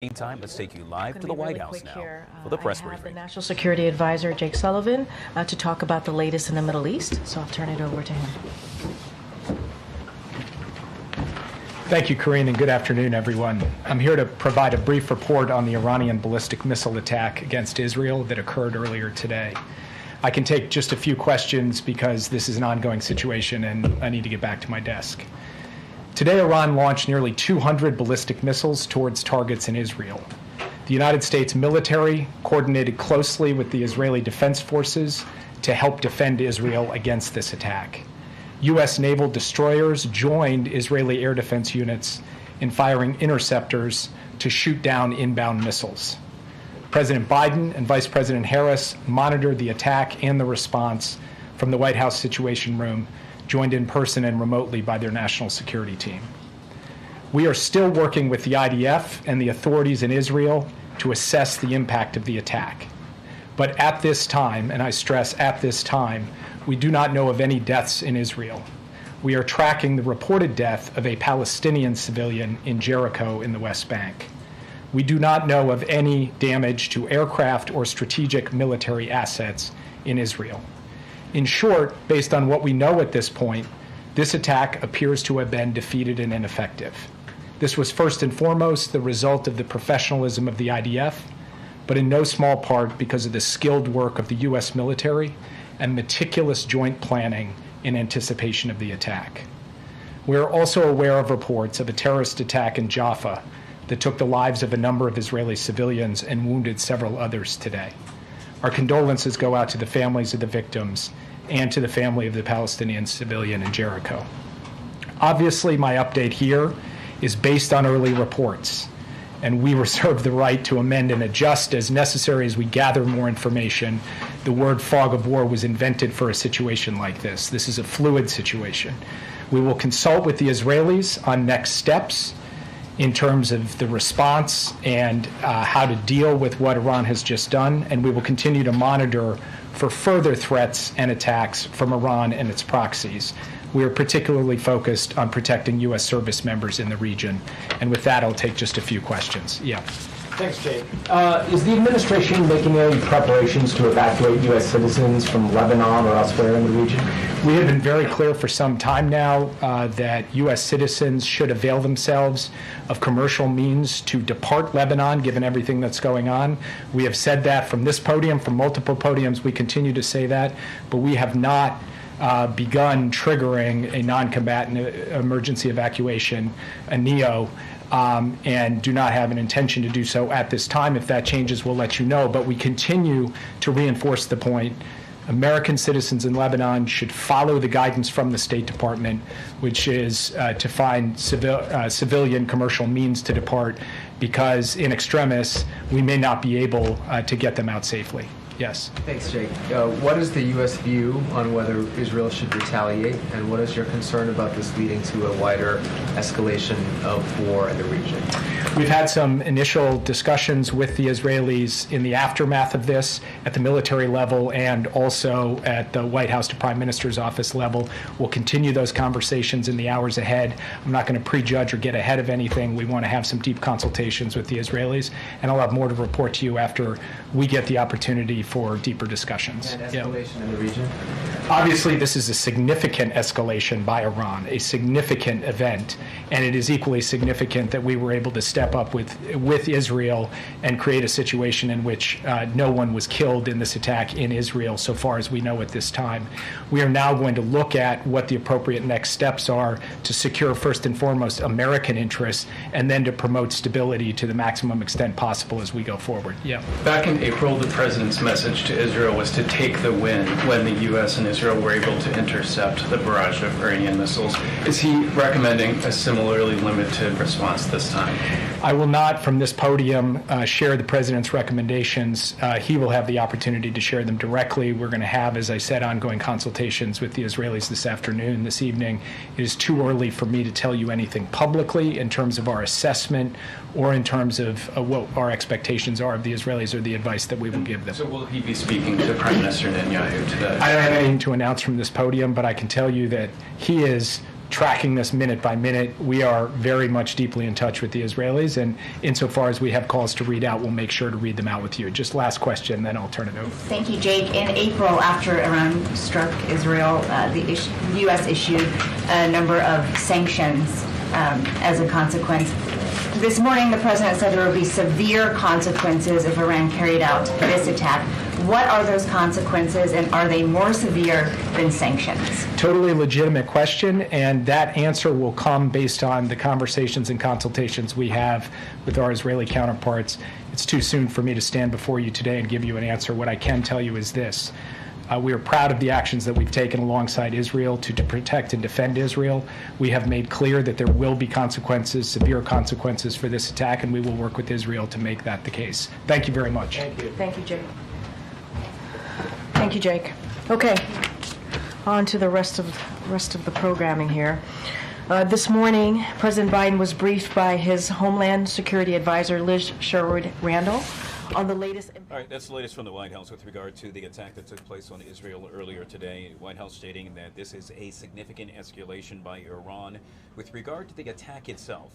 Meantime, let's take you live to the White House now for the press briefing. The National Security Advisor, Jake Sullivan, to talk about the latest in the Middle East. So I'll turn it over to him. Thank you, Corinne, and good afternoon, everyone. I'm here to provide a brief report on the Iranian ballistic missile attack against Israel that occurred earlier today. I can take just a few questions because this is an ongoing situation and I need to get back to my desk. Today, Iran launched nearly 200 ballistic missiles towards targets in Israel. The United States military coordinated closely with the Israeli Defense Forces to help defend Israel against this attack. U.S. naval destroyers joined Israeli air defense units in firing interceptors to shoot down inbound missiles. President Biden and Vice President Harris monitored the attack and the response from the White House Situation Room, joined in person and remotely by their national security team. We are still working with the IDF and the authorities in Israel to assess the impact of the attack. But at this time, and I stress at this time, we do not know of any deaths in Israel. We are tracking the reported death of a Palestinian civilian in Jericho in the West Bank. We do not know of any damage to aircraft or strategic military assets in Israel. In short, based on what we know at this point, this attack appears to have been defeated and ineffective. This was first and foremost the result of the professionalism of the IDF, but in no small part because of the skilled work of the U.S. military and meticulous joint planning in anticipation of the attack. We are also aware of reports of a terrorist attack in Jaffa that took the lives of a number of Israeli civilians and wounded several others today. Our condolences go out to the families of the victims and to the family of the Palestinian civilian in Jericho. Obviously, my update here is based on early reports, and we reserve the right to amend and adjust as necessary as we gather more information. The word fog of war was invented for a situation like this. This is a fluid situation. We will consult with the Israelis on next steps in terms of the response and how to deal with what Iran has just done, and we will continue to monitor for further threats and attacks from Iran and its proxies. We are particularly focused on protecting U.S. service members in the region. And with that, I'll take just a few questions. Yeah. Thanks, Jake. Is the administration making any preparations to evacuate U.S. citizens from Lebanon or elsewhere in the region? We have been very clear for some time now that U.S. citizens should avail themselves of commercial means to depart Lebanon, given everything that's going on. We have said that from this podium, from multiple podiums. We continue to say that, but we have not begun triggering a non-combatant emergency evacuation, a NEO, and do not have an intention to do so at this time. If that changes, we'll let you know. But we continue to reinforce the point. American citizens in Lebanon should follow the guidance from the State Department, which is to find civilian commercial means to depart, because in extremis, we may not be able to get them out safely. Yes. Thanks, Jake. What is the U.S. view on whether Israel should retaliate, and what is your concern about this leading to a wider escalation of war in the region? We've had some initial discussions with the Israelis in the aftermath of this at the military level and also at the White House to Prime Minister's office level. We'll continue those conversations in the hours ahead. I'm not going to prejudge or get ahead of anything. We want to have some deep consultations with the Israelis, and I'll have more to report to you after we get the opportunity for deeper discussions. And escalation in the region? Obviously, this is a significant escalation by Iran, a significant event, and it is equally significant that we were able to step up with Israel and create a situation in which no one was killed in this attack in Israel, so far as we know at this time. We are now going to look at what the appropriate next steps are to secure, first and foremost, American interests, and then to promote stability to the maximum extent possible as we go forward. Yeah. Back in April, the president's message to Israel was to take the win when the U.S. and Israel were able to intercept the barrage of Iranian missiles. Is he recommending a similarly limited response this time? I will not, from this podium, share the president's recommendations. He will have the opportunity to share them directly. We're going to have, as I said, ongoing consultations with the Israelis this afternoon, this evening. It is too early for me to tell you anything publicly in terms of our assessment or in terms of what our expectations are of the Israelis or the advice that we will give them. So will he be speaking to Prime Minister Netanyahu today? I don't have anything to announce from this podium, but I can tell you that he is tracking this minute by minute. We are very much deeply in touch with the Israelis, and insofar as we have calls to read out, we'll make sure to read them out with you. Just last question, then I'll turn it over. Thank you, Jake. In April, after Iran struck Israel, the U.S. issued a number of sanctions as a consequence. This morning, the president said there would be severe consequences if Iran carried out this attack. What are those consequences, and are they more severe than sanctions? Totally legitimate question, and that answer will come based on the conversations and consultations we have with our Israeli counterparts. It's too soon for me to stand before you today and give you an answer. What I can tell you is this. We are proud of the actions that we've taken alongside Israel to protect and defend Israel. We have made clear that there will be consequences, severe consequences for this attack, and we will work with Israel to make that the case. Thank you very much. Thank you. Thank you, Jake. Thank you, Jake. Okay, on to the rest of the programming here. This morning, President Biden was briefed by his Homeland Security Advisor, Liz Sherwood-Randall, on the latest. All right, that's the latest from the White House with regard to the attack that took place on Israel earlier today. The White House stating that this is a significant escalation by Iran with regard to the attack itself,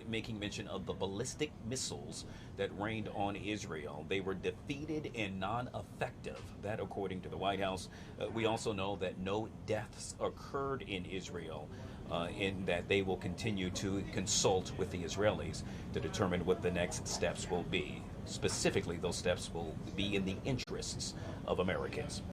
making mention of the ballistic missiles that rained on Israel. They were defeated and non-effective. That, according to the White House. We also know that no deaths occurred in Israel. In that they will continue to consult with the Israelis to determine what the next steps will be. Specifically, those steps will be in the interests of Americans.